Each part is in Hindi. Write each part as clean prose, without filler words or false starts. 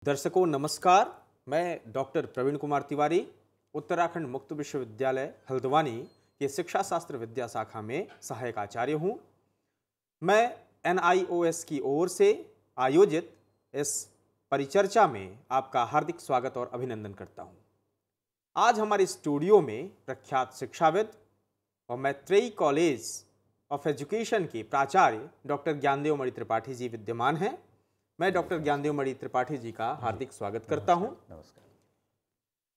दर्शकों नमस्कार। मैं डॉक्टर प्रवीण कुमार तिवारी उत्तराखंड मुक्त विश्वविद्यालय हल्द्वानी के शिक्षा शास्त्र विद्या शाखा में सहायक आचार्य हूँ। मैं NIOS की ओर से आयोजित इस परिचर्चा में आपका हार्दिक स्वागत और अभिनंदन करता हूँ। आज हमारे स्टूडियो में प्रख्यात शिक्षाविद और मैत्रेयी कॉलेज ऑफ एजुकेशन के प्राचार्य डॉक्टर ज्ञानदेव मणि त्रिपाठी जी विद्यमान हैं। मैं डॉक्टर ज्ञानदेव मणि त्रिपाठी जी का हार्दिक स्वागत करता हूं। नमस्कार।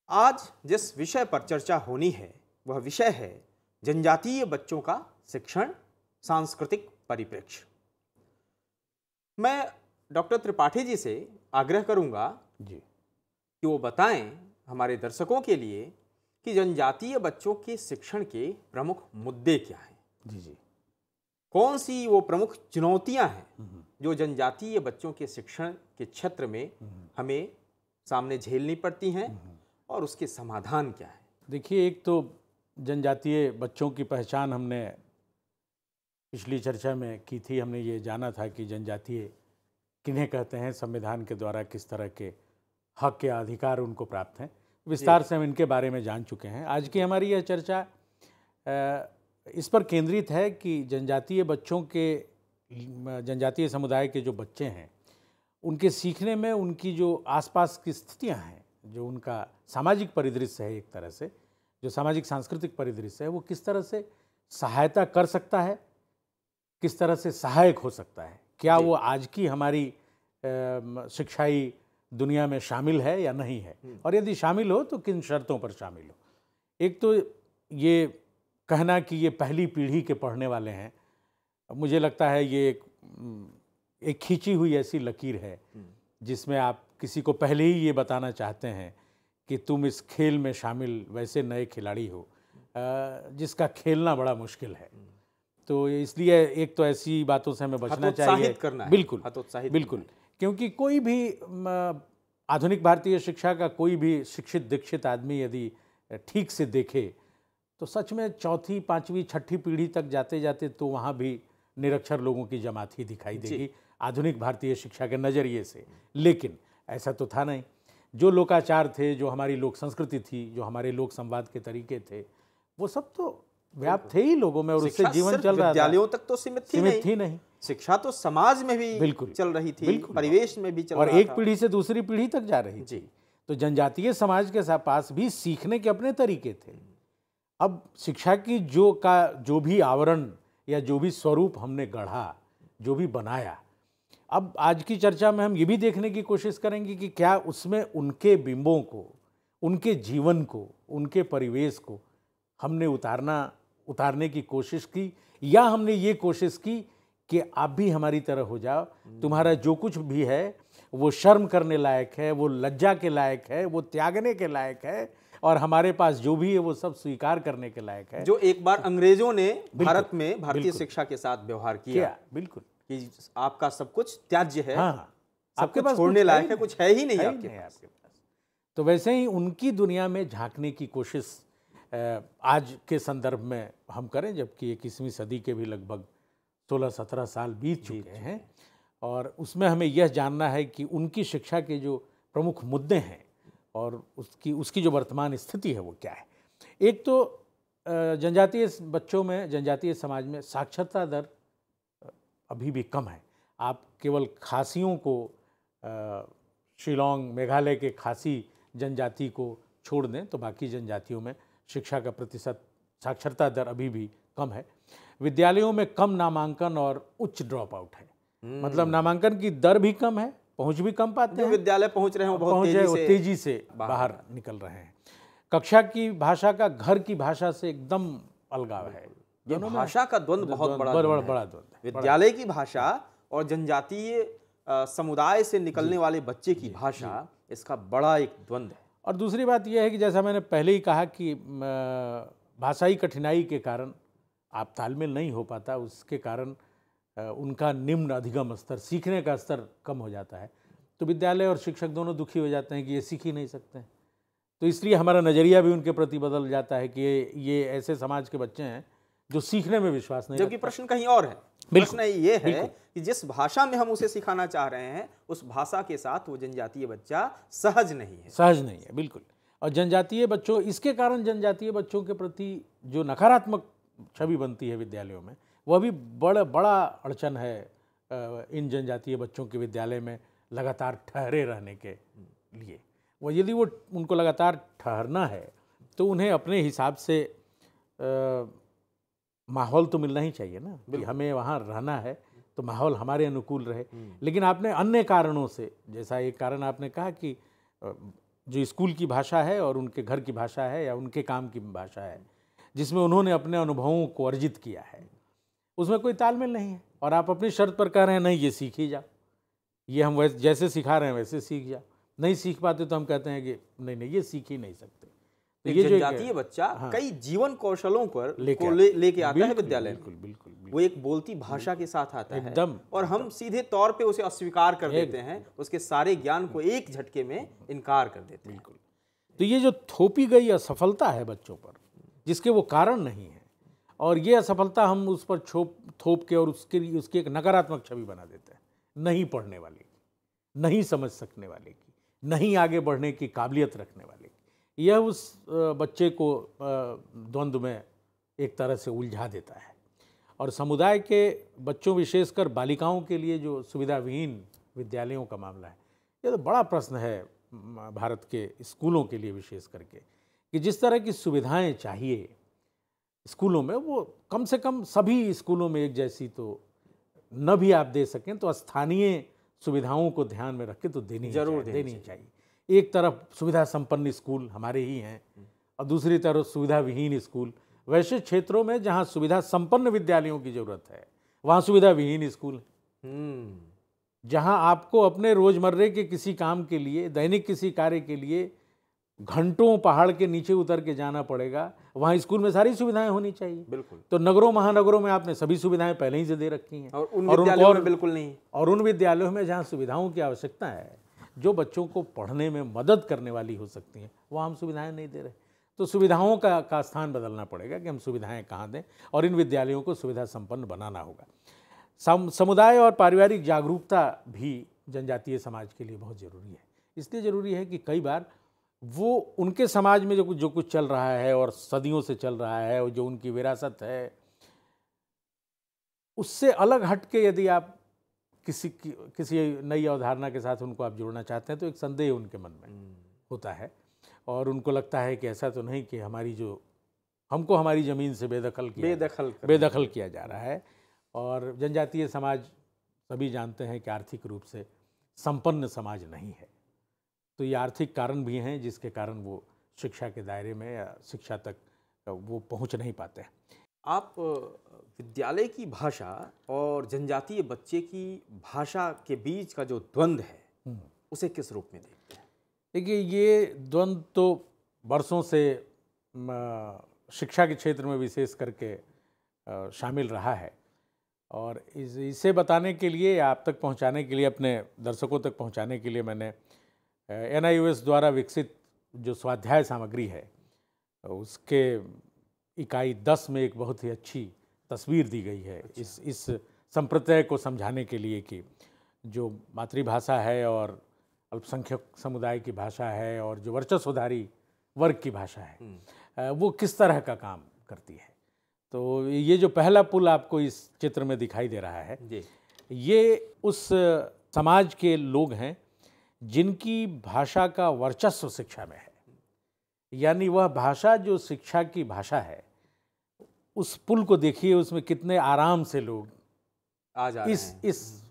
आज जिस विषय पर चर्चा होनी है वह विषय है जनजातीय बच्चों का शिक्षण, सांस्कृतिक परिप्रेक्ष्य। मैं डॉक्टर त्रिपाठी जी से आग्रह करूंगा कि वो बताएं हमारे दर्शकों के लिए कि जनजातीय बच्चों के शिक्षण के प्रमुख मुद्दे क्या हैं। कौन सी वो प्रमुख चुनौतियां हैं जो जनजातीय बच्चों के शिक्षण के क्षेत्र में हमें सामने झेलनी पड़ती हैं और उसके समाधान क्या है। देखिए, एक तो जनजातीय बच्चों की पहचान हमने पिछली चर्चा में की थी। हमने ये जाना था कि जनजातीय किन्हें कहते हैं, संविधान के द्वारा किस तरह के हक या अधिकार उनको प्राप्त हैं। विस्तार से हम इनके बारे में जान चुके हैं। आज की हमारी यह चर्चा इस पर केंद्रित है कि जनजातीय बच्चों के, जनजातीय समुदाय के जो बच्चे हैं, उनके सीखने में उनकी जो आसपास की स्थितियां हैं, जो उनका सामाजिक परिदृश्य है, एक तरह से जो सामाजिक सांस्कृतिक परिदृश्य है, वो किस तरह से सहायता कर सकता है, किस तरह से सहायक हो सकता है। क्या वो आज की हमारी शिक्षाई दुनिया में शामिल है या नहीं है, और यदि शामिल हो तो किन शर्तों पर शामिल हो। एक तो ये कहना कि ये पहली पीढ़ी के पढ़ने वाले हैं, मुझे लगता है ये एक खींची हुई ऐसी लकीर है जिसमें आप किसी को पहले ही ये बताना चाहते हैं कि तुम इस खेल में शामिल वैसे नए खिलाड़ी हो जिसका खेलना बड़ा मुश्किल है। तो इसलिए एक तो ऐसी बातों से हमें बचना चाहिए। बिल्कुल, क्योंकि कोई भी आधुनिक भारतीय शिक्षा का कोई भी शिक्षित दीक्षित आदमी यदि ठीक से देखे तो सच में चौथी, पांचवी, छठी पीढ़ी तक जाते जाते तो वहाँ भी निरक्षर लोगों की जमात ही दिखाई देगी आधुनिक भारतीय शिक्षा के नज़रिए से। लेकिन ऐसा तो था नहीं। जो लोकाचार थे, जो हमारी लोक संस्कृति थी, जो हमारे लोक संवाद के तरीके थे, वो सब तो व्याप्त थे ही लोगों में, और उससे जीवन चल रहा था। विद्यालयों तक तो सीमित थी नहीं। शिक्षा तो समाज में भी चल रही थी, परिवेश में भी चल रहा था, और एक पीढ़ी से दूसरी पीढ़ी तक जा रही थी। तो जनजातीय समाज के पास भी सीखने के अपने तरीके थे। अब शिक्षा की जो भी आवरण या जो भी स्वरूप हमने गढ़ा, जो भी बनाया, अब आज की चर्चा में हम ये भी देखने की कोशिश करेंगे कि क्या उसमें उनके बिंबों को, उनके जीवन को, उनके परिवेश को हमने उतारने की कोशिश की, या हमने ये कोशिश की कि आप भी हमारी तरह हो जाओ, तुम्हारा जो कुछ भी है वो शर्म करने लायक है, वो लज्जा के लायक है, वो त्यागने के लायक है, और हमारे पास जो भी है वो सब स्वीकार करने के लायक है। जो एक बार अंग्रेजों ने भारत में भारतीय शिक्षा के साथ व्यवहार किया, बिल्कुल, कि आपका सब कुछ त्याज्य है, आपके पास छोड़ने लायक है, कुछ है ही नहीं आपके पास। तो वैसे ही उनकी दुनिया में झांकने की कोशिश आज के संदर्भ में हम करें, जबकि 21वीं सदी के भी लगभग 16-17 साल बीत चुके हैं, और उसमें हमें यह जानना है कि उनकी शिक्षा के जो प्रमुख मुद्दे हैं और उसकी जो वर्तमान स्थिति है वो क्या है। एक तो जनजातीय बच्चों में, जनजातीय समाज में साक्षरता दर अभी भी कम है। आप केवल खासियों को, शिलोंग, मेघालय के खासी जनजाति को छोड़ दें तो बाकी जनजातियों में शिक्षा का प्रतिशत, साक्षरता दर अभी भी कम है। विद्यालयों में कम नामांकन और उच्च ड्रॉप आउट है। मतलब नामांकन की दर भी कम है, पहुंच भी कम पाते हैं। विद्यालय पहुंच रहे हैं बहुत तेजी से बाहर निकल रहे हैं। कक्षा की भाषा का घर की भाषा से एकदम अलगाव है। ये भाषा का द्वंद्व बहुत बड़ा द्वंद्व है। विद्यालय की भाषा और जनजातीय समुदाय से निकलने वाले बच्चे की भाषा, इसका बड़ा एक द्वंद्व है। और दूसरी बात यह है कि जैसा मैंने पहले ही कहा कि भाषाई कठिनाई के कारण आप तालमेल नहीं हो पाता, उसके कारण उनका निम्न अधिगम स्तर, सीखने का स्तर कम हो जाता है। तो विद्यालय और शिक्षक दोनों दुखी हो जाते हैं कि ये सीख ही नहीं सकते हैं। तो इसलिए हमारा नज़रिया भी उनके प्रति बदल जाता है कि ये ऐसे समाज के बच्चे हैं जो सीखने में विश्वास नहीं। जबकि प्रश्न कहीं और है। प्रश्न ये है कि जिस भाषा में हम उसे सिखाना चाह रहे हैं उस भाषा के साथ वो जनजातीय बच्चा सहज नहीं है। सहज नहीं है, बिल्कुल। और जनजातीय बच्चों, इसके कारण जनजातीय बच्चों के प्रति जो नकारात्मक छवि बनती है विद्यालयों में, वह भी बड़ा अड़चन है इन जनजातीय बच्चों के विद्यालय में लगातार ठहरे रहने के लिए। वो यदि वो उनको लगातार ठहरना है तो उन्हें अपने हिसाब से माहौल तो मिलना ही चाहिए ना, कि हमें वहाँ रहना है तो माहौल हमारे अनुकूल रहे। लेकिन आपने अन्य कारणों से, जैसा एक कारण आपने कहा कि जो स्कूल की भाषा है और उनके घर की भाषा है या उनके काम की भाषा है, जिसमें उन्होंने अपने अनुभवों को अर्जित किया है, उसमें कोई तालमेल नहीं है। और आप अपनी शर्त पर कह रहे हैं नहीं ये सीख ही जाओ, ये हम जैसे सिखा रहे हैं वैसे सीख जाओ। नहीं सीख पाते तो हम कहते हैं कि नहीं ये सीख ही नहीं सकते। तो ये जनजातीय बच्चा कई जीवन कौशलों पर लेके आता है विद्यालय। बिल्कुल। वो एक बोलती भाषा के साथ आता है एकदम, और हम सीधे तौर पे उसे अस्वीकार कर देते हैं, उसके सारे ज्ञान को एक झटके में इनकार कर देते हैं। बिल्कुल। तो ये जो थोपी गई असफलता है बच्चों पर, जिसके वो कारण नहीं है, और ये असफलता हम उस पर थोप के और उसकी एक नकारात्मक छवि बना देते हैं, नहीं पढ़ने वाले की, नहीं समझ सकने वाले की, नहीं आगे बढ़ने की काबिलियत रखने वाले की। यह उस बच्चे को द्वंद्व में एक तरह से उलझा देता है। और समुदाय के बच्चों, विशेषकर बालिकाओं के लिए जो सुविधाविहीन विद्यालयों का मामला है, यह तो बड़ा प्रश्न है भारत के स्कूलों के लिए विशेष करके, कि जिस तरह की सुविधाएं चाहिए स्कूलों में, वो कम से कम सभी स्कूलों में एक जैसी तो न भी आप दे सकें तो स्थानीय सुविधाओं को ध्यान में रख के तो देनी चाहिए। एक तरफ सुविधा संपन्न स्कूल हमारे ही हैं और दूसरी तरफ सुविधा विहीन स्कूल। वैसे क्षेत्रों में जहाँ सुविधा संपन्न विद्यालयों की जरूरत है वहाँ सुविधा विहीन स्कूल है। जहाँ आपको अपने रोजमर्रे के किसी काम के लिए, दैनिक किसी कार्य के लिए घंटों पहाड़ के नीचे उतर के जाना पड़ेगा, वहाँ स्कूल में सारी सुविधाएं होनी चाहिए। बिल्कुल। तो नगरों महानगरों में आपने सभी सुविधाएं पहले ही से दे रखी हैं, और उन विद्यालयों में बिल्कुल नहीं। और उन विद्यालयों में जहाँ सुविधाओं की आवश्यकता है, जो बच्चों को पढ़ने में मदद करने वाली हो सकती हैं, वहाँ हम सुविधाएं नहीं दे रहे। तो सुविधाओं का स्थान बदलना पड़ेगा कि हम सुविधाएं कहाँ दें, और इन विद्यालयों को सुविधा संपन्न बनाना होगा। समुदाय और पारिवारिक जागरूकता भी जनजातीय समाज के लिए बहुत ज़रूरी है। इसलिए ज़रूरी है कि कई बार वो उनके समाज में जो कुछ चल रहा है और सदियों से चल रहा है और जो उनकी विरासत है, उससे अलग हट के यदि आप किसी नई अवधारणा के साथ उनको आप जोड़ना चाहते हैं तो एक संदेह उनके मन में होता है, और उनको लगता है कि ऐसा तो नहीं कि हमको हमारी ज़मीन से बेदखल किया जा रहा है। और जनजातीय समाज सभी जानते हैं कि आर्थिक रूप से संपन्न समाज नहीं है, तो ये आर्थिक कारण भी हैं जिसके कारण वो शिक्षा के दायरे में या शिक्षा तक वो पहुंच नहीं पाते हैं। आप विद्यालय की भाषा और जनजातीय बच्चे की भाषा के बीच का जो द्वंद्व है उसे किस रूप में देखते हैं? देखिए, ये द्वंद्व तो बरसों से शिक्षा के क्षेत्र में विशेष करके शामिल रहा है, और इसे बताने के लिए, आप तक पहुंचाने के लिए, अपने दर्शकों तक पहुंचाने के लिए मैंने NIOS द्वारा विकसित जो स्वाध्याय सामग्री है उसके इकाई 10 में एक बहुत ही अच्छी तस्वीर दी गई है। इस संप्रदाय को समझाने के लिए कि जो मातृभाषा है और अल्पसंख्यक समुदाय की भाषा है और जो वर्चस्वधारी वर्ग की भाषा है वो किस तरह का काम करती है। तो ये जो पहला पुल आपको इस चित्र में दिखाई दे रहा है, ये उस समाज के लोग हैं जिनकी भाषा का वर्चस्व शिक्षा में है। यानी वह भाषा जो शिक्षा की भाषा है, उस पुल को देखिए, उसमें कितने आराम से लोग आ जा रहे हैं, इस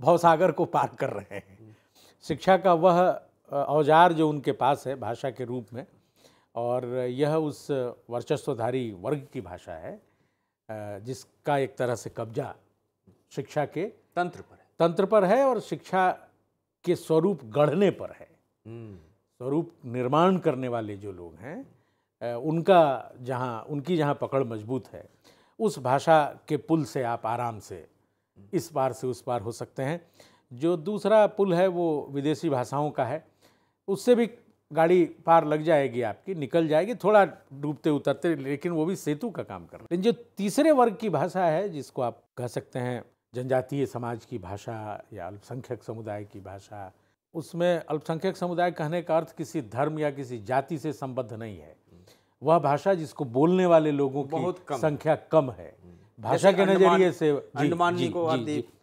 भवसागर को पार कर रहे हैं। शिक्षा का वह औजार जो उनके पास है भाषा के रूप में, और यह उस वर्चस्वधारी वर्ग की भाषा है जिसका एक तरह से कब्जा शिक्षा के तंत्र पर है और शिक्षा के स्वरूप गढ़ने पर है। स्वरूप निर्माण करने वाले जो लोग हैं उनकी जहाँ पकड़ मजबूत है, उस भाषा के पुल से आप आराम से इस पार से उस पार हो सकते हैं। जो दूसरा पुल है वो विदेशी भाषाओं का है, उससे भी गाड़ी पार लग जाएगी आपकी, निकल जाएगी, थोड़ा डूबते उतरते, लेकिन वो भी सेतु का काम कर रहे हैं। लेकिन जो तीसरे वर्ग की भाषा है, जिसको आप कह सकते हैं जनजातीय समाज की भाषा या अल्पसंख्यक समुदाय की भाषा, उसमें अल्पसंख्यक समुदाय कहने का अर्थ किसी धर्म या किसी जाति से संबद्ध नहीं है। वह भाषा जिसको बोलने वाले लोगों की संख्या कम है। भाषा के नजरिए से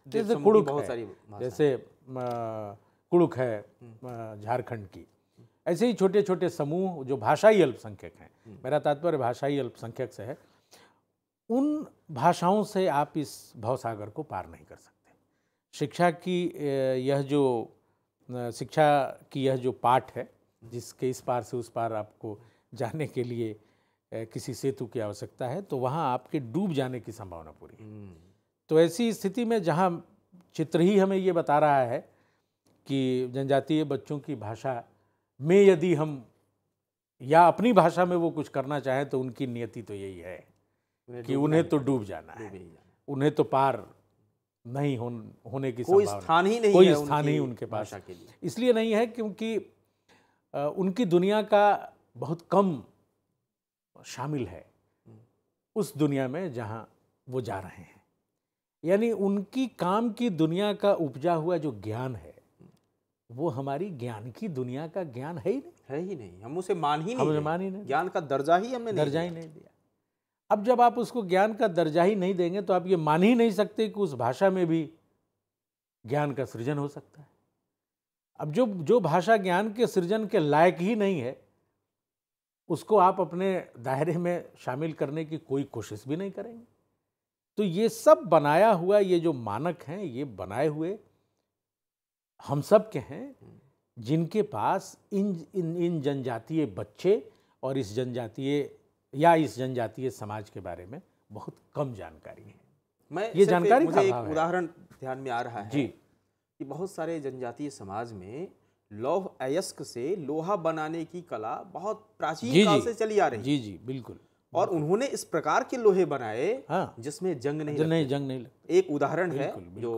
जैसे कुड़ुक है, जैसे कुड़ुक है झारखंड की, ऐसे ही छोटे छोटे समूह जो भाषाई अल्पसंख्यक हैं, मेरा तात्पर्य भाषाई अल्पसंख्यक से है, उन भाषाओं से आप इस भवसागर को पार नहीं कर सकते। शिक्षा की यह जो पाठ है, जिसके इस पार से उस पार आपको जाने के लिए किसी सेतु की आवश्यकता है, तो वहाँ आपके डूब जाने की संभावना पूरी है। तो ऐसी स्थिति में जहाँ चित्र ही हमें ये बता रहा है कि जनजातीय बच्चों की भाषा में यदि हम या अपनी भाषा में वो कुछ करना चाहें, तो उनकी नियति तो यही है कि उन्हें तो डूब जाना है, उन्हें तो पार नहीं होने की कोई स्थान ही नहीं, कोई स्थान ही उनके पास के लिए। इसलिए नहीं है क्योंकि उनकी दुनिया का बहुत कम शामिल है उस दुनिया में जहां वो जा रहे हैं। यानी उनकी काम की दुनिया का उपजा हुआ जो ज्ञान है, वो हमारी ज्ञान की दुनिया का ज्ञान है ही नहीं। हम उसे मान ही नहीं, ज्ञान का दर्जा ही हमने नहीं दिया। अब जब आप उसको ज्ञान का दर्जा ही नहीं देंगे, तो आप ये मान ही नहीं सकते कि उस भाषा में भी ज्ञान का सृजन हो सकता है। अब जो भाषा ज्ञान के सृजन के लायक ही नहीं है, उसको आप अपने दायरे में शामिल करने की कोई कोशिश भी नहीं करेंगे। तो ये सब बनाया हुआ, ये जो मानक हैं, ये बनाए हुए हम सब के हैं, जिनके पास इन जनजातीय बच्चे और इस जनजातीय समाज के बारे में बहुत कम जानकारी है। ये जानकारी मुझे एक उदाहरण ध्यान में आ रहा है जी, कि बहुत सारे जनजातीय समाज में लौह अयस्क से लोहा बनाने की कला बहुत प्राचीन काल से चली आ रही है। जी बिल्कुल। और उन्होंने इस प्रकार के लोहे बनाए जिसमें जंग नहीं लगती। एक उदाहरण है जो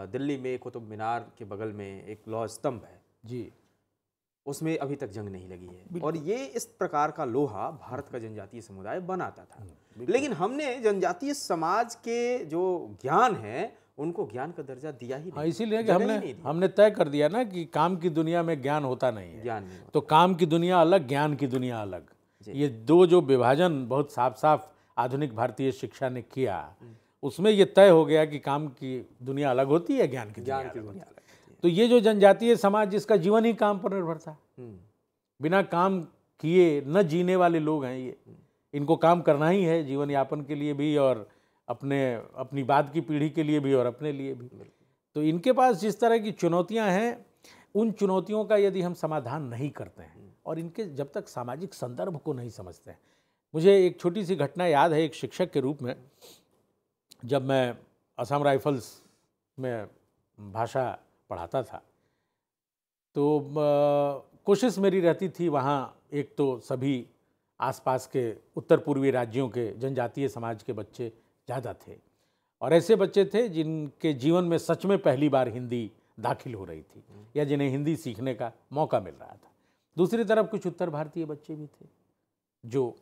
दिल्ली में कुतुब मीनार के बगल में एक लौह स्तंभ है जी, उसमें अभी तक जंग नहीं लगी है। और ये इस प्रकार का लोहा भारत का जनजातीय समुदाय बनाता था। लेकिन हमने जनजातीय समाज के जो ज्ञान है, उनको ज्ञान का दर्जा दिया ही नहीं। इसीलिए कि हमने तय कर दिया ना कि काम की दुनिया में ज्ञान होता नहीं है, ज्ञान नहीं होता। तो काम की दुनिया अलग, ज्ञान की दुनिया अलग, ये दो जो विभाजन बहुत साफ साफ आधुनिक भारतीय शिक्षा ने किया, उसमें ये तय हो गया कि काम की दुनिया अलग होती है, ज्ञान की दुनिया अलग। तो ये जो जनजातीय समाज जिसका जीवन ही काम पर निर्भर था, बिना काम किए न जीने वाले लोग हैं ये, इनको काम करना ही है जीवन यापन के लिए भी और अपनी बाद की पीढ़ी के लिए भी और अपने लिए भी। तो इनके पास जिस तरह की चुनौतियां हैं, उन चुनौतियों का यदि हम समाधान नहीं करते हैं और इनके जब तक सामाजिक संदर्भ को नहीं समझते हैं। मुझे एक छोटी सी घटना याद है, एक शिक्षक के रूप में जब मैं असम राइफल्स में भाषा पढ़ाता था, तो कोशिश मेरी रहती थी वहाँ एक तो सभी आसपास के उत्तर पूर्वी राज्यों के जनजातीय समाज के बच्चे ज़्यादा थे, और ऐसे बच्चे थे जिनके जीवन में सच में पहली बार हिंदी दाखिल हो रही थी या जिन्हें हिंदी सीखने का मौका मिल रहा था। दूसरी तरफ कुछ उत्तर भारतीय बच्चे भी थे जो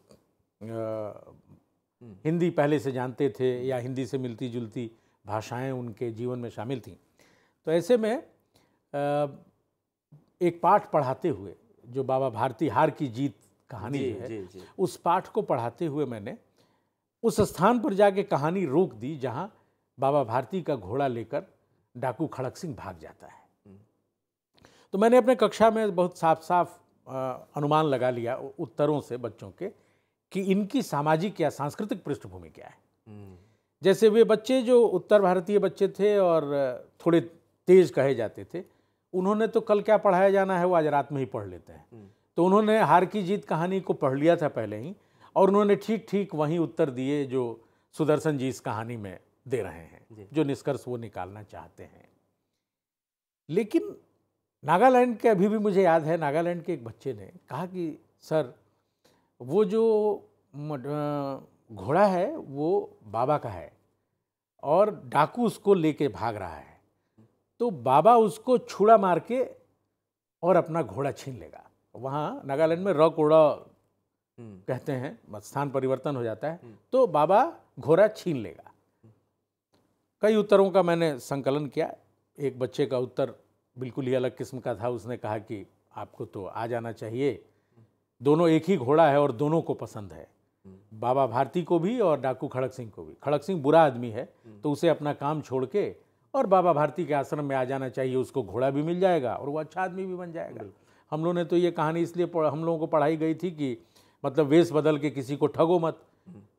हिंदी पहले से जानते थे या हिंदी से मिलती जुलती भाषाएं उनके जीवन में शामिल थीं। तो ऐसे में एक पाठ पढ़ाते हुए, जो बाबा भारती हार की जीत कहानी है, उस पाठ को पढ़ाते हुए मैंने उस स्थान पर जाके कहानी रोक दी जहां बाबा भारती का घोड़ा लेकर डाकू खड़क सिंह भाग जाता है। तो मैंने अपने कक्षा में बहुत साफ साफ अनुमान लगा लिया उत्तरों से बच्चों के कि इनकी सामाजिक या सांस्कृतिक पृष्ठभूमि क्या है। जैसे वे बच्चे जो उत्तर भारतीय बच्चे थे और थोड़े तेज कहे जाते थे, उन्होंने तो कल क्या पढ़ाया जाना है वो आज रात में ही पढ़ लेते हैं। तो उन्होंने हार की जीत कहानी को पढ़ लिया था पहले ही, और उन्होंने ठीक ठीक वही उत्तर दिए जो सुदर्शन जी इस कहानी में दे रहे हैं, जो निष्कर्ष वो निकालना चाहते हैं। लेकिन नागालैंड के, अभी भी मुझे याद है, नागालैंड के एक बच्चे ने कहा कि सर, वो जो घोड़ा है वो बाबा का है और डाकू उसको लेके भाग रहा है, तो बाबा उसको छुड़ा मार के और अपना घोड़ा छीन लेगा। वहाँ नागालैंड में र कोड़ा कहते हैं, स्थान परिवर्तन हो जाता है, तो बाबा घोड़ा छीन लेगा। कई उत्तरों का मैंने संकलन किया। एक बच्चे का उत्तर बिल्कुल ही अलग किस्म का था। उसने कहा कि आपको तो आ जाना चाहिए, दोनों एक ही घोड़ा है और दोनों को पसंद है, बाबा भारती को भी और डाकू खड़क सिंह को भी। खड़क सिंह बुरा आदमी है तो उसे अपना काम छोड़ के और बाबा भारती के आश्रम में आ जाना चाहिए, उसको घोड़ा भी मिल जाएगा और वो अच्छा आदमी भी बन जाएगा। हम लोगों ने तो ये कहानी इसलिए हम लोगों को पढ़ाई गई थी कि मतलब वेश बदल के किसी को ठगो मत।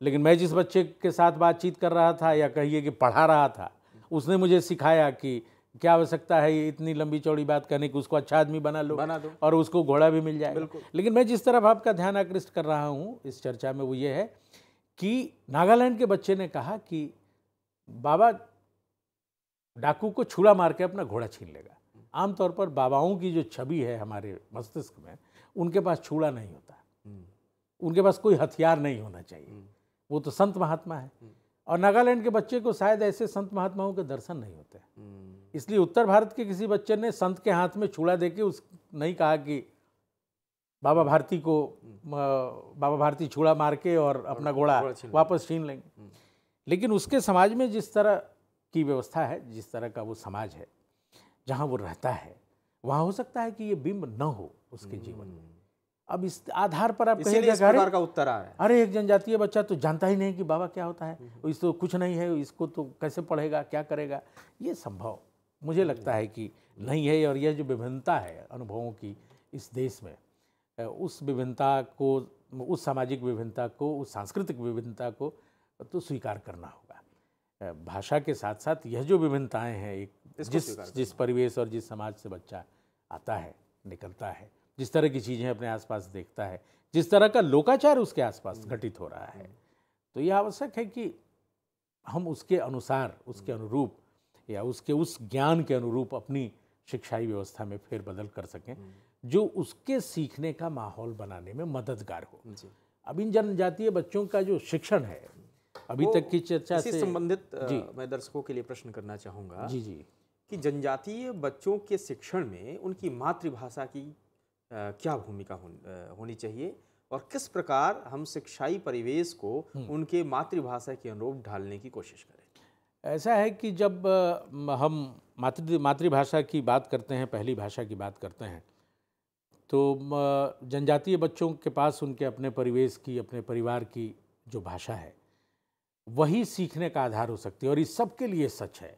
लेकिन मैं जिस बच्चे के साथ बातचीत कर रहा था या कहिए कि पढ़ा रहा था, उसने मुझे सिखाया कि क्या आवश्यकता है ये इतनी लंबी चौड़ी बात करने की, उसको अच्छा आदमी बना दो और उसको घोड़ा भी मिल जाएगा। लेकिन मैं जिस तरफ आपका ध्यान आकृष्ट कर रहा हूँ इस चर्चा में, वो ये है कि नागालैंड के बच्चे ने कहा कि बाबा डाकू को छुरा मार के अपना घोड़ा छीन लेगा। आमतौर पर बाबाओं की जो छवि है हमारे मस्तिष्क में, उनके पास छुरा नहीं होता, उनके पास कोई हथियार नहीं होना चाहिए, वो तो संत महात्मा है। और नागालैंड के बच्चे को शायद ऐसे संत महात्माओं के दर्शन नहीं होते, इसलिए उत्तर भारत के किसी बच्चे ने संत के हाथ में छुरा देके उस नहीं कहा कि बाबा भारती छुरा मार के और अपना घोड़ा वापस छीन लेंगे। लेकिन उसके समाज में जिस तरह की व्यवस्था है, जिस तरह का वो समाज है जहाँ वो रहता है, वहाँ हो सकता है कि ये बिंब न हो उसके जीवन में। अब इस आधार पर आप कहेंगे इस प्रकार का उत्तर आ रहा है, अरे एक जनजातीय बच्चा तो जानता ही नहीं कि बाबा क्या होता है, इसको कुछ नहीं है, इसको तो कैसे पढ़ेगा, क्या करेगा। ये संभव मुझे लगता है कि नहीं है। और यह जो विभिन्नता है अनुभवों की इस देश में, उस विभिन्नता को, उस सामाजिक विभिन्नता को, उस सांस्कृतिक विभिन्नता को तो स्वीकार करना होगा। भाषा के साथ साथ यह जो विभिन्नताएं हैं, एक जिस परिवेश और जिस समाज से बच्चा आता है, निकलता है, जिस तरह की चीज़ें अपने आसपास देखता है, जिस तरह का लोकाचार उसके आसपास घटित हो रहा है, तो यह आवश्यक है कि हम उसके अनुसार, उसके अनुरूप या उसके उस ज्ञान के अनुरूप अपनी शिक्षाई व्यवस्था में फेरबदल कर सकें जो उसके सीखने का माहौल बनाने में मददगार हो। अब इन जनजातीय बच्चों का जो शिक्षण है, अभी तक की चर्चा से संबंधित मैं दर्शकों के लिए प्रश्न करना चाहूँगा जी कि जनजातीय बच्चों के शिक्षण में उनकी मातृभाषा की क्या भूमिका होनी चाहिए और किस प्रकार हम शिक्षाई परिवेश को उनके मातृभाषा के अनुरूप ढालने की कोशिश करें। ऐसा है कि जब हम मातृभाषा की बात करते हैं, पहली भाषा की बात करते हैं, तो जनजातीय बच्चों के पास उनके अपने परिवेश की, अपने परिवार की जो भाषा है वही सीखने का आधार हो सकती है। और इस सब के लिए सच है,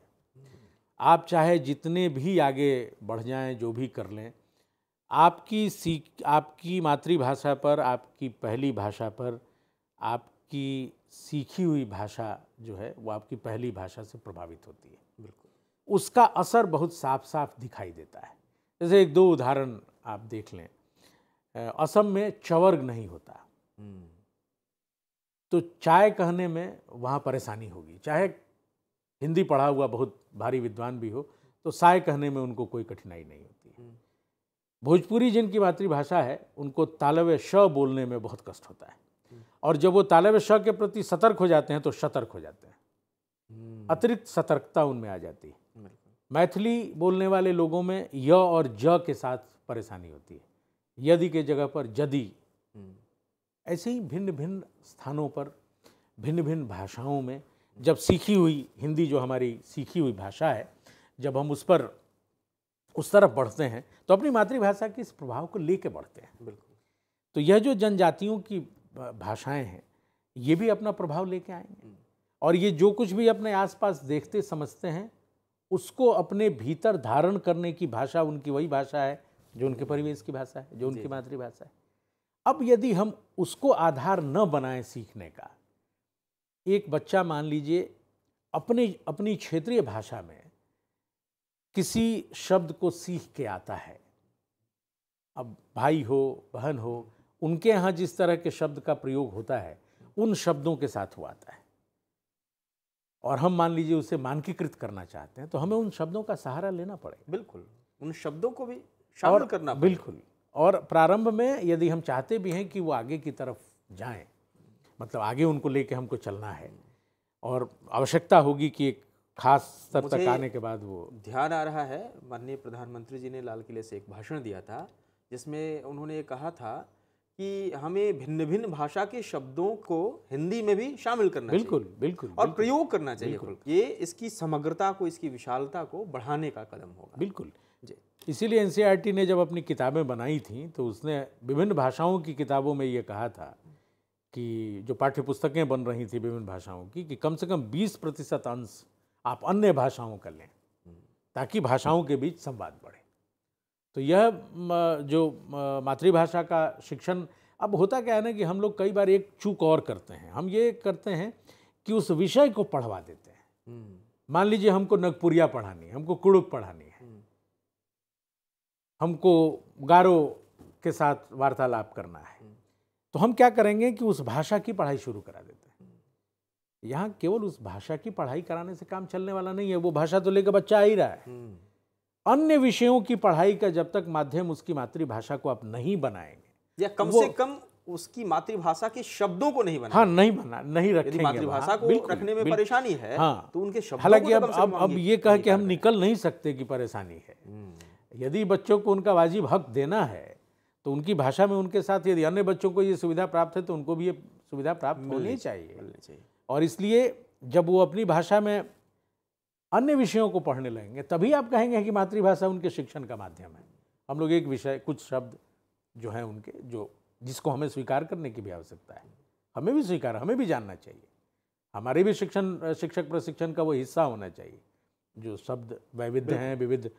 आप चाहे जितने भी आगे बढ़ जाएं, जो भी कर लें, आपकी मातृभाषा पर, आपकी पहली भाषा पर, आपकी सीखी हुई भाषा जो है वो आपकी पहली भाषा से प्रभावित होती है। बिल्कुल, उसका असर बहुत साफ साफ दिखाई देता है। जैसे एक दो उदाहरण आप देख लें, असम में चवर्ग नहीं होता, तो चाय कहने में वहाँ परेशानी होगी, चाहे हिंदी पढ़ा हुआ बहुत भारी विद्वान भी हो, तो साय कहने में उनको कोई कठिनाई नहीं होती है। भोजपुरी जिनकी मातृभाषा है, उनको तालव्य श बोलने में बहुत कष्ट होता है, और जब वो तालव्य श के प्रति सतर्क हो जाते हैं तो सतर्क हो जाते हैं, अतिरिक्त सतर्कता उनमें आ जाती है। मैथिली बोलने वाले लोगों में य और ज के साथ परेशानी होती है, यदि के जगह पर जदि। ऐसे ही भिन्न भिन्न स्थानों पर, भिन्न भिन्न भाषाओं में जब सीखी हुई हिंदी, जो हमारी सीखी हुई भाषा है, जब हम उस तरफ बढ़ते हैं तो अपनी मातृभाषा के इस प्रभाव को लेके बढ़ते हैं। बिल्कुल। तो यह जो जनजातियों की भाषाएं हैं, ये भी अपना प्रभाव लेके आएंगे, और ये जो कुछ भी अपने आसपास देखते समझते हैं उसको अपने भीतर धारण करने की भाषा उनकी वही भाषा है जो उनके परिवेश की भाषा है, जो उनकी मातृभाषा है। अब यदि हम उसको आधार न बनाएं सीखने का, एक बच्चा मान लीजिए अपनी क्षेत्रीय भाषा में किसी शब्द को सीख के आता है, अब भाई हो, बहन हो, उनके यहाँ जिस तरह के शब्द का प्रयोग होता है उन शब्दों के साथ वो आता है, और हम मान लीजिए उसे मानकीकृत करना चाहते हैं, तो हमें उन शब्दों का सहारा लेना पड़ेगा। बिल्कुल, उन शब्दों को भी शामिल करना पड़ेगा। बिल्कुल। और प्रारंभ में यदि हम चाहते भी हैं कि वो आगे की तरफ जाएं, मतलब आगे उनको लेके हमको चलना है, और आवश्यकता होगी कि एक खास स्तर तक आने के बाद वो। ध्यान आ रहा है, माननीय प्रधानमंत्री जी ने लाल किले से एक भाषण दिया था जिसमें उन्होंने ये कहा था कि हमें भिन्न भिन्न भाषा के शब्दों को हिंदी में भी शामिल करना बिल्कुल चाहिए बिल्कुल और प्रयोग करना चाहिए खुल ये इसकी समग्रता को, इसकी विशालता को बढ़ाने का कदम होगा। बिल्कुल जी। इसीलिए एनसीईआरटी ने जब अपनी किताबें बनाई थी तो उसने विभिन्न भाषाओं की किताबों में ये कहा था कि जो पाठ्य पुस्तकें बन रही थी विभिन्न भाषाओं की, कि कम से कम 20% अंश आप अन्य भाषाओं का लें ताकि भाषाओं के बीच संवाद बढ़े। तो यह जो मातृभाषा का शिक्षण, अब होता क्या है ना कि हम लोग kई बार एक चूक और करते हैं, हम ये करते हैं कि उस विषय को पढ़वा देते हैं। मान लीजिए हमको नगपुरिया पढ़ानी है, हमको कुड़ुक पढ़ानी है, हमको गारो के साथ वार्तालाप करना है, तो हम क्या करेंगे कि उस भाषा की पढ़ाई शुरू करा देते हैं। यहाँ केवल उस भाषा की पढ़ाई कराने से काम चलने वाला नहीं है, वो भाषा तो लेकर बच्चा आ ही रहा है। अन्य विषयों की पढ़ाई का जब तक माध्यम उसकी मातृभाषा को आप नहीं बनाएंगे, या कम से कम उसकी मातृभाषा के शब्दों को नहीं बनाएंगे, नहीं रखेंगे, मातृभाषा को रखने में परेशानी है, हाँ, तो उनके शब्दों हालांकि को अब ये कह के हम निकल नहीं सकते कि परेशानी है। यदि बच्चों को उनका वाजिब हक देना है तो उनकी भाषा में उनके साथ, यदि अन्य बच्चों को ये सुविधा प्राप्त है तो उनको भी ये सुविधा प्राप्त होनी चाहिए। और इसलिए जब वो अपनी भाषा में अन्य विषयों को पढ़ने लगेंगे तभी आप कहेंगे कि मातृभाषा उनके शिक्षण का माध्यम है। हम लोग एक विषय, कुछ शब्द जो हैं उनके, जो जिसको हमें स्वीकार करने की भी आवश्यकता है, हमें भी स्वीकार, हमें भी जानना चाहिए, हमारे भी शिक्षक प्रशिक्षण का वो हिस्सा होना चाहिए। जो शब्द वैविध्य हैं, विविध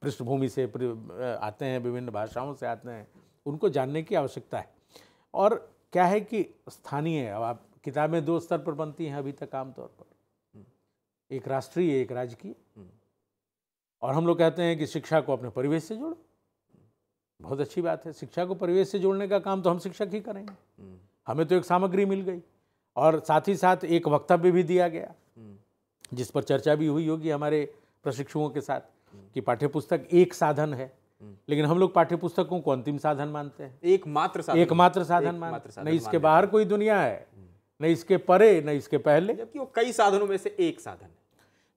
पृष्ठभूमि से आते हैं, विभिन्न भाषाओं से आते हैं, उनको जानने की आवश्यकता है। और क्या है कि स्थानीय, अब आप किताबें 2 स्तर पर बनती हैं अभी तक आमतौर पर, एक राष्ट्रीय, एक राजकीय। और हम लोग कहते हैं कि शिक्षा को अपने परिवेश से जोड़ो, बहुत अच्छी बात है, शिक्षा को परिवेश से जोड़ने का काम तो हम शिक्षक ही करेंगे। हमें तो एक सामग्री मिल गई और साथ ही साथ एक वक्तव्य भी दिया गया जिस पर चर्चा भी हुई होगी हमारे प्रशिक्षुओं के साथ, कि पाठ्यपुस्तक एक साधन है, लेकिन हम लोग पाठ्यपुस्तकों को अंतिम साधन मानते हैं, एकमात्र साधन मानते हैं। नहीं इसके बाहर कोई दुनिया है, नहीं इसके परे, नहीं इसके पहले, जबकि वो कई साधनों में से एक साधन है।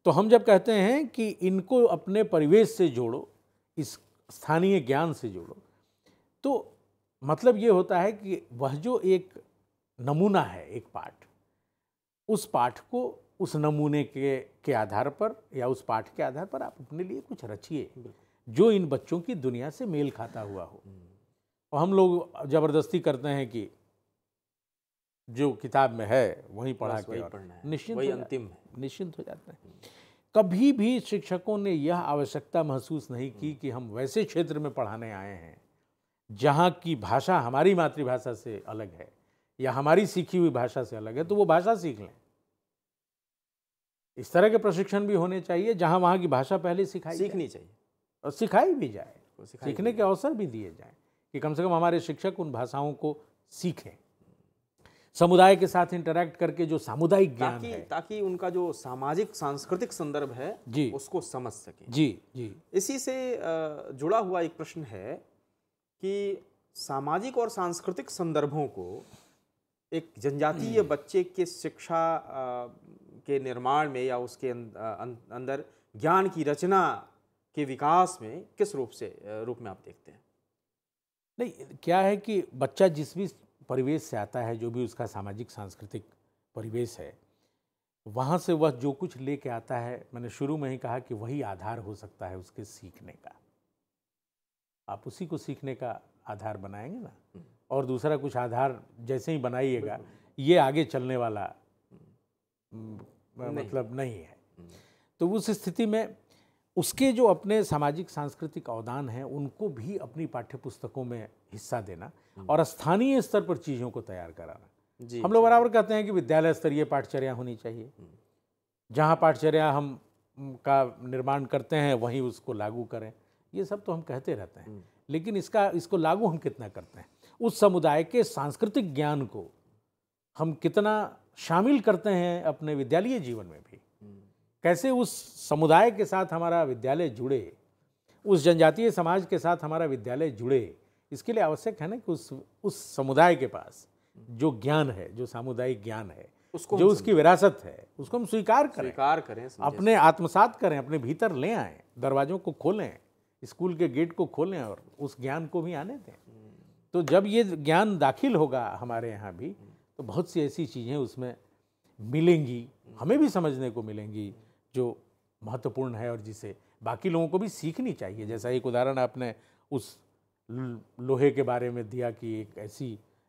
तो हम जब कहते हैं कि इनको अपने परिवेश से जोड़ो, इस स्थानीय ज्ञान से जोड़ो, तो मतलब ये होता है कि वह जो एक नमूना है, एक पाठ, उस पाठ को उस नमूने के आधार पर या उस पाठ के आधार पर आप अपने लिए कुछ रचिए जो इन बच्चों की दुनिया से मेल खाता हुआ हो। और हम लोग ज़बरदस्ती करते हैं कि जो किताब में है वहीं पढ़ा के निश्चिंत हो जाते हैं। कभी भी शिक्षकों ने यह आवश्यकता महसूस नहीं की कि हम वैसे क्षेत्र में पढ़ाने आए हैं जहाँ की भाषा हमारी मातृभाषा से अलग है या हमारी सीखी हुई भाषा से अलग है, तो वो भाषा सीख लें। इस तरह के प्रशिक्षण भी होने चाहिए जहाँ वहाँ की भाषा पहले सीखनी चाहिए और सिखाई भी जाए, सीखने के अवसर भी दिए जाएं कि कम से कम हमारे शिक्षक उन भाषाओं को सीखें, समुदाय के साथ इंटरैक्ट करके जो सामुदायिक ज्ञान है, ताकि उनका जो सामाजिक सांस्कृतिक संदर्भ है जी उसको समझ सकें। जी इसी से जुड़ा हुआ एक प्रश्न है कि सामाजिक और सांस्कृतिक संदर्भों को एक जनजातीय बच्चे के शिक्षा के निर्माण में या उसके अंदर ज्ञान की रचना के विकास में किस रूप में आप देखते हैं? नहीं, क्या है कि बच्चा जिस भी परिवेश से आता है, जो भी उसका सामाजिक सांस्कृतिक परिवेश है, वहाँ से वह जो कुछ लेके आता है, मैंने शुरू में ही कहा कि वही आधार हो सकता है उसके सीखने का। आप उसी को सीखने का आधार बनाएंगे ना, और दूसरा कुछ आधार जैसे ही बनाइएगा ये आगे चलने वाला मतलब नहीं है। तो उस स्थिति में उसके जो अपने सामाजिक सांस्कृतिक अवदान हैं उनको भी अपनी पाठ्यपुस्तकों में हिस्सा देना और स्थानीय स्तर पर चीज़ों को तैयार कराना। हम लोग बराबर कहते हैं कि विद्यालय स्तरीय पाठचर्या होनी चाहिए, जहाँ पाठचर्या हम का निर्माण करते हैं वहीं उसको लागू करें। ये सब तो हम कहते रहते हैं, लेकिन इसको लागू हम कितना करते हैं, उस समुदाय के सांस्कृतिक ज्ञान को हम कितना शामिल करते हैं अपने विद्यालयी जीवन में भी, कैसे उस समुदाय के साथ हमारा विद्यालय जुड़े, उस जनजातीय समाज के साथ हमारा विद्यालय जुड़े। इसके लिए आवश्यक है ना कि उस समुदाय के पास जो ज्ञान है, जो सामुदायिक ज्ञान है, जो उसकी विरासत है, उसको हम स्वीकार करें, अपने आत्मसात करें, अपने भीतर ले आएं, दरवाजों को खोलें स्कूल के गेट को खोलें और उस ज्ञान को भी आने दें। तो जब ये ज्ञान दाखिल होगा हमारे यहाँ भी, तो बहुत सी ऐसी चीज़ें उसमें मिलेंगी, हमें भी समझने को मिलेंगी जो महत्वपूर्ण है और जिसे बाकी लोगों को भी सीखनी चाहिए। जैसा एक उदाहरण आपने उस लोहे के बारे में दिया कि एक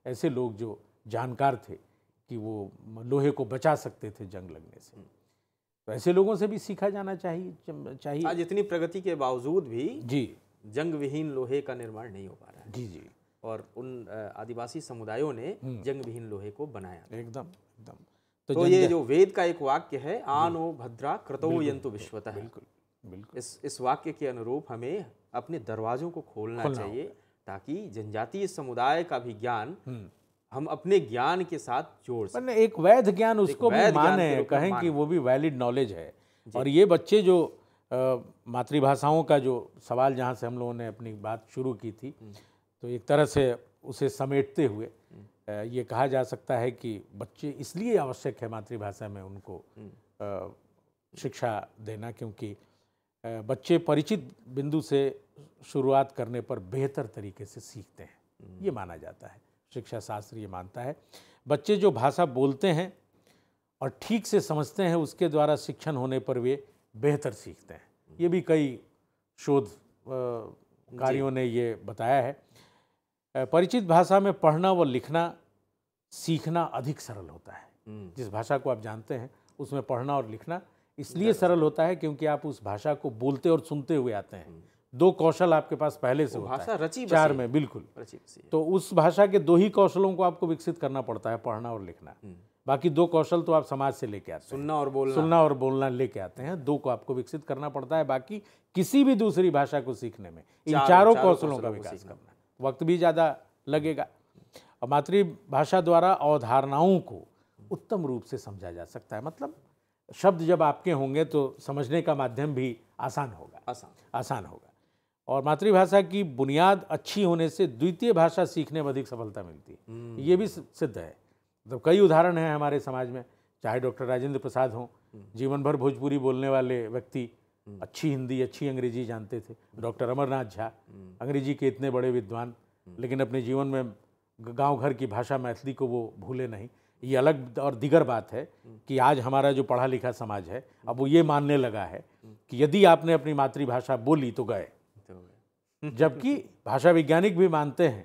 ऐसे लोग जो जानकार थे कि वो लोहे को बचा सकते थे जंग लगने से, तो ऐसे लोगों से भी सीखा जाना चाहिए। आज इतनी प्रगति के बावजूद भी जी जंग विहीन लोहे का निर्माण नहीं हो पा रहा है। जी जी, और उन आदिवासी समुदायों ने जंग विहीन लोहे को बनाया। एकदम एकदम। तो ये जो वेद का एक वाक्य है, आनो भद्रा क्रतो यंतु विश्वतः, बिल्कुल बिल्कुल, इस वाक्य के अनुरूप हमें अपने दरवाजों को खोलना चाहिए, ताकि जनजातीय समुदाय का भी ज्ञान हम अपने ज्ञान के साथ जोड़ सकें। एक वैध ज्ञान उसको भी माने, कहें कि वो भी वैलिड नॉलेज है। और ये बच्चे जो मातृभाषाओं का जो सवाल जहाँ से हम लोगों ने अपनी बात शुरू की थी, तो एक तरह से उसे समेटते हुए ये कहा जा सकता है कि बच्चे इसलिए आवश्यक है मातृभाषा में उनको शिक्षा देना, क्योंकि बच्चे परिचित बिंदु से शुरुआत करने पर बेहतर तरीके से सीखते हैं, ये माना जाता है। शिक्षा शास्त्र ये मानता है बच्चे जो भाषा बोलते हैं और ठीक से समझते हैं, उसके द्वारा शिक्षण होने पर वे बेहतर सीखते हैं। ये भी कई शोध कार्यों ने ये बताया है। परिचित भाषा में पढ़ना व लिखना सीखना अधिक सरल होता है। जिस भाषा को आप जानते हैं उसमें पढ़ना और लिखना इसलिए सरल होता है क्योंकि आप उस भाषा को बोलते और सुनते हुए आते हैं। दो कौशल आपके पास पहले से होता है, रची चार में बिल्कुल। तो उस भाषा के दो ही कौशलों को आपको विकसित करना पड़ता है, पढ़ना और लिखना। बाकी दो कौशल तो आप समाज से लेके आते हैं, सुनना और बोलना लेके आते हैं। दो को आपको विकसित करना पड़ता है। बाकी किसी भी दूसरी भाषा को सीखने में इन चारों कौशलों का विकास करना, वक्त भी ज़्यादा लगेगा। और मातृभाषा द्वारा अवधारणाओं को उत्तम रूप से समझा जा सकता है। मतलब शब्द जब आपके होंगे तो समझने का माध्यम भी आसान होगा। और मातृभाषा की बुनियाद अच्छी होने से द्वितीय भाषा सीखने में अधिक सफलता मिलती है। ये भी सिद्ध है। तो कई उदाहरण हैं हमारे समाज में, चाहे डॉक्टर राजेंद्र प्रसाद हों, जीवन भर भोजपुरी बोलने वाले व्यक्ति, अच्छी हिंदी अच्छी अंग्रेजी जानते थे। डॉक्टर अमरनाथ झा, अंग्रेजी के इतने बड़े विद्वान, लेकिन अपने जीवन में गांव घर की भाषा मैथिली को वो भूले नहीं। ये अलग और दिगर बात है कि आज हमारा जो पढ़ा लिखा समाज है अब वो ये मानने लगा है कि यदि आपने अपनी मातृभाषा बोली तो गए, जबकि भाषा वैज्ञानिक भी मानते हैं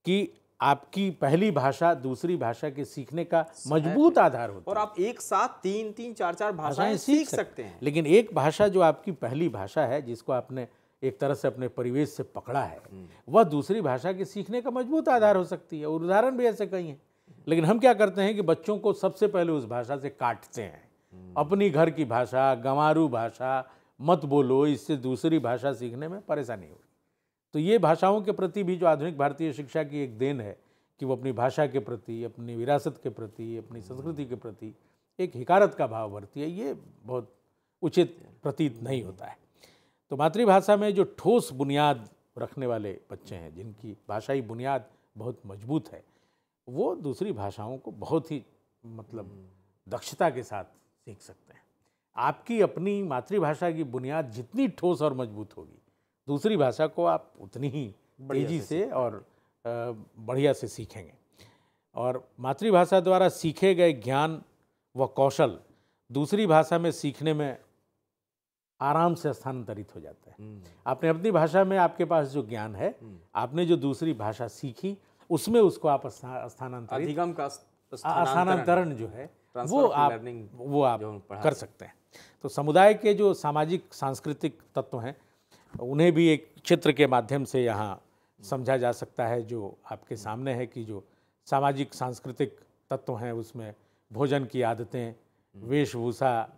कि आपकी पहली भाषा दूसरी भाषा के सीखने का मजबूत आधार होता है। और आप एक साथ तीन चार भाषाएं सीख सकते हैं। लेकिन एक भाषा जो आपकी पहली भाषा है, जिसको आपने एक तरह से अपने परिवेश से पकड़ा है, वह दूसरी भाषा के सीखने का मजबूत आधार हो सकती है। और उदाहरण भी ऐसे कई हैं। लेकिन हम क्या करते हैं कि बच्चों को सबसे पहले उस भाषा से काटते हैं। अपनी घर की भाषा, गंवारू भाषा मत बोलो, इससे दूसरी भाषा सीखने में परेशानी होगी। तो ये भाषाओं के प्रति भी जो आधुनिक भारतीय शिक्षा की एक देन है कि वो अपनी भाषा के प्रति, अपनी विरासत के प्रति, अपनी संस्कृति के प्रति एक हिकारत का भाव भरती है, ये बहुत उचित प्रतीत नहीं होता है। तो मातृभाषा में जो ठोस बुनियाद रखने वाले बच्चे हैं, जिनकी भाषाई बुनियाद बहुत मजबूत है, वो दूसरी भाषाओं को बहुत ही दक्षता के साथ सीख सकते हैं। आपकी अपनी मातृभाषा की बुनियाद जितनी ठोस और मजबूत होगी, दूसरी भाषा को आप उतनी ही तेजी से और बढ़िया से सीखेंगे। और मातृभाषा द्वारा सीखे गए ज्ञान व कौशल दूसरी भाषा में सीखने में आराम से स्थानांतरित हो जाता है। आपने अपनी भाषा में आपके पास जो ज्ञान है, आपने जो दूसरी भाषा सीखी उसमें उसको आप स्थानांतरण जो है वो आप कर सकते हैं। तो समुदाय के जो सामाजिक सांस्कृतिक तत्व हैं उन्हें भी एक चित्र के माध्यम से यहाँ समझा जा सकता है, जो आपके सामने है कि जो सामाजिक सांस्कृतिक तत्व हैं उसमें भोजन की आदतें, वेशभूषा,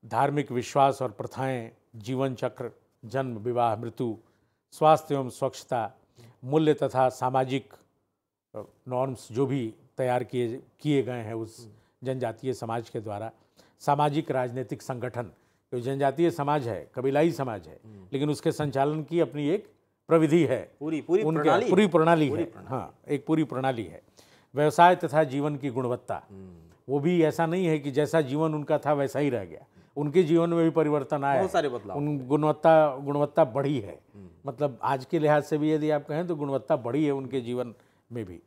धार्मिक विश्वास और प्रथाएं, जीवन चक्र, जन्म, विवाह, मृत्यु, स्वास्थ्य एवं स्वच्छता, मूल्य तथा सामाजिक नॉर्म्स जो भी तैयार किए गए हैं उस जनजातीय समाज के द्वारा, सामाजिक राजनीतिक संगठन, जो जनजातीय समाज है, कबीलाई समाज है, लेकिन उसके संचालन की अपनी एक प्रविधि है, पूरी प्रणाली है। हाँ, एक पूरी प्रणाली है। व्यवसाय तथा जीवन की गुणवत्ता, वो भी ऐसा नहीं है कि जैसा जीवन उनका था वैसा ही रह गया, उनके जीवन में भी परिवर्तन आया बहुत है। सारे बदलाव उन गुणवत्ता बढ़ी है। मतलब आज के लिहाज से भी यदि आप कहें तो गुणवत्ता बढ़ी है उनके जीवन में भी।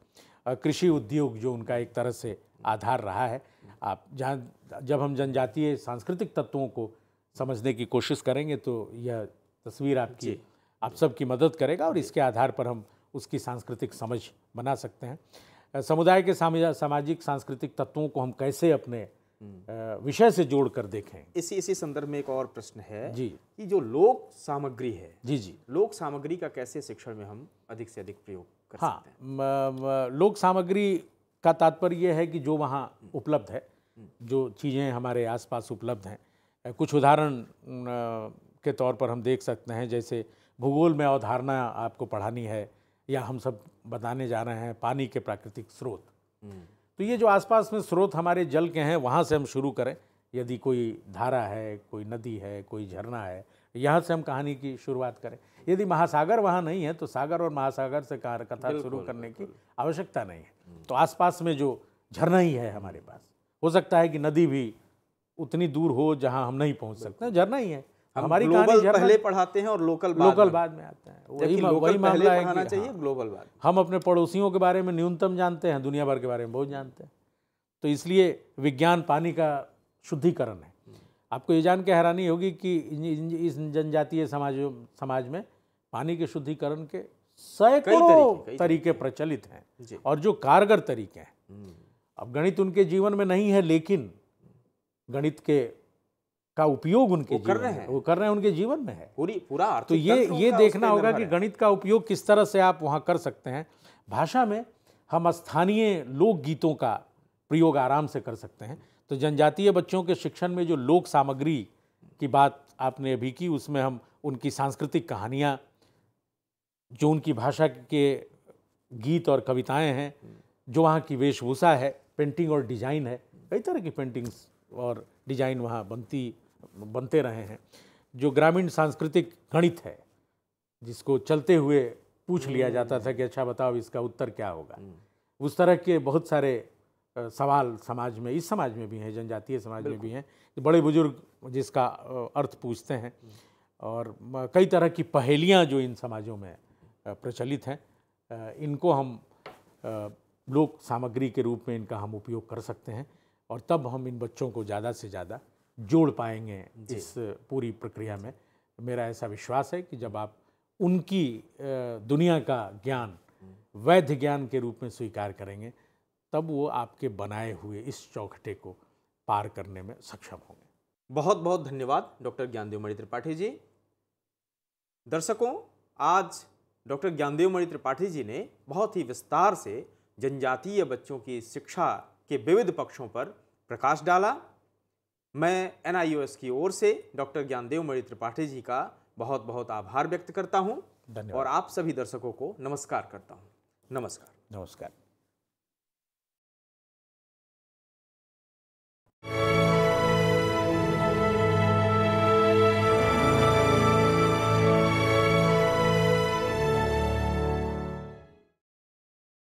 कृषि उद्योग जो उनका एक तरह से आधार रहा है, आप जहाँ जब हम जनजातीय सांस्कृतिक तत्वों को समझने की कोशिश करेंगे तो यह तस्वीर आपकी आप सबकी मदद करेगा और इसके आधार पर हम उसकी सांस्कृतिक समझ बना सकते हैं। समुदाय के सामाजिक सांस्कृतिक तत्वों को हम कैसे अपने विषय से जोड़कर देखें। इसी संदर्भ में एक और प्रश्न है जी कि जो लोक सामग्री है, जी लोक सामग्री का कैसे शिक्षण में हम अधिक से अधिक प्रयोग कर सकते हैं? लोक सामग्री का तात्पर्य यह है कि जो वहाँ उपलब्ध है, जो चीज़ें हमारे आसपास उपलब्ध हैं। कुछ उदाहरण के तौर पर हम देख सकते हैं, जैसे भूगोल में अवधारणा आपको पढ़ानी है या हम सब बताने जा रहे हैं पानी के प्राकृतिक स्रोत। तो ये जो आसपास में स्रोत हमारे जल के हैं वहाँ से हम शुरू करें। यदि कोई धारा है, कोई नदी है, कोई झरना है, यहाँ से हम कहानी की शुरुआत करें। यदि महासागर वहाँ नहीं है तो सागर और महासागर से कथा शुरू करने की आवश्यकता नहीं है। तो आसपास में जो झरना ही है हमारे पास, हो सकता है कि नदी भी उतनी दूर हो जहाँ हम नहीं पहुँच सकते, झरना ही है। हमारी ग्लोबल पहले पढ़ाते हैं और लोकल बाद में आते हैं। वही मामला है पढ़ाना चाहिए, ग्लोबल बाद। हम अपने पड़ोसियों के बारे में न्यूनतम जानते हैं, दुनिया भर के बारे में बहुत जानते हैं। तो इसलिए विज्ञान पानी का शुद्धिकरण है। आपको ये जान के हैरानी होगी कि इस जनजातीय समाज में पानी के शुद्धिकरण के सैकड़ों तरीके प्रचलित हैं और जो कारगर तरीके हैं। अब गणित उनके जीवन में नहीं है, लेकिन गणित का उपयोग उनके जीवन में वो कर रहे हैं, उनके जीवन में है पूरा। तो ये देखना होगा कि गणित का उपयोग किस तरह से आप वहाँ कर सकते हैं। भाषा में हम स्थानीय लोकगीतों का प्रयोग आराम से कर सकते हैं। तो जनजातीय बच्चों के शिक्षण में जो लोक सामग्री की बात आपने अभी की, उसमें हम उनकी सांस्कृतिक कहानियाँ, जो उनकी भाषा के गीत और कविताएं हैं, जो वहाँ की वेशभूषा है, पेंटिंग और डिजाइन है, कई तरह की पेंटिंग्स और डिजाइन वहाँ बनते रहे हैं। जो ग्रामीण सांस्कृतिक गणित है, जिसको चलते हुए पूछ लिया जाता था कि अच्छा बताओ इसका उत्तर क्या होगा, उस तरह के बहुत सारे सवाल समाज में, इस समाज में भी हैं, जनजातीय समाज में भी हैं। बड़े बुजुर्ग जिसका अर्थ पूछते हैं और कई तरह की पहेलियाँ जो इन समाजों में प्रचलित हैं, इनको हम लोक सामग्री के रूप में इनका हम उपयोग कर सकते हैं और तब हम इन बच्चों को ज़्यादा से ज़्यादा जोड़ पाएंगे इस पूरी प्रक्रिया में। मेरा ऐसा विश्वास है कि जब आप उनकी दुनिया का ज्ञान वैध ज्ञान के रूप में स्वीकार करेंगे, तब वो आपके बनाए हुए इस चौखटे को पार करने में सक्षम होंगे। बहुत बहुत धन्यवाद डॉक्टर ज्ञानदेव मणि त्रिपाठी जी। दर्शकों, आज डॉक्टर ज्ञानदेव मणि त्रिपाठी जी ने बहुत ही विस्तार से जनजातीय बच्चों की शिक्षा के विविध पक्षों पर प्रकाश डाला। मैं NIOS की ओर से डॉक्टर ज्ञानदेव मणि त्रिपाठी जी का बहुत बहुत आभार व्यक्त करता हूं और आप सभी दर्शकों को नमस्कार करता हूं। नमस्कार। नमस्कार।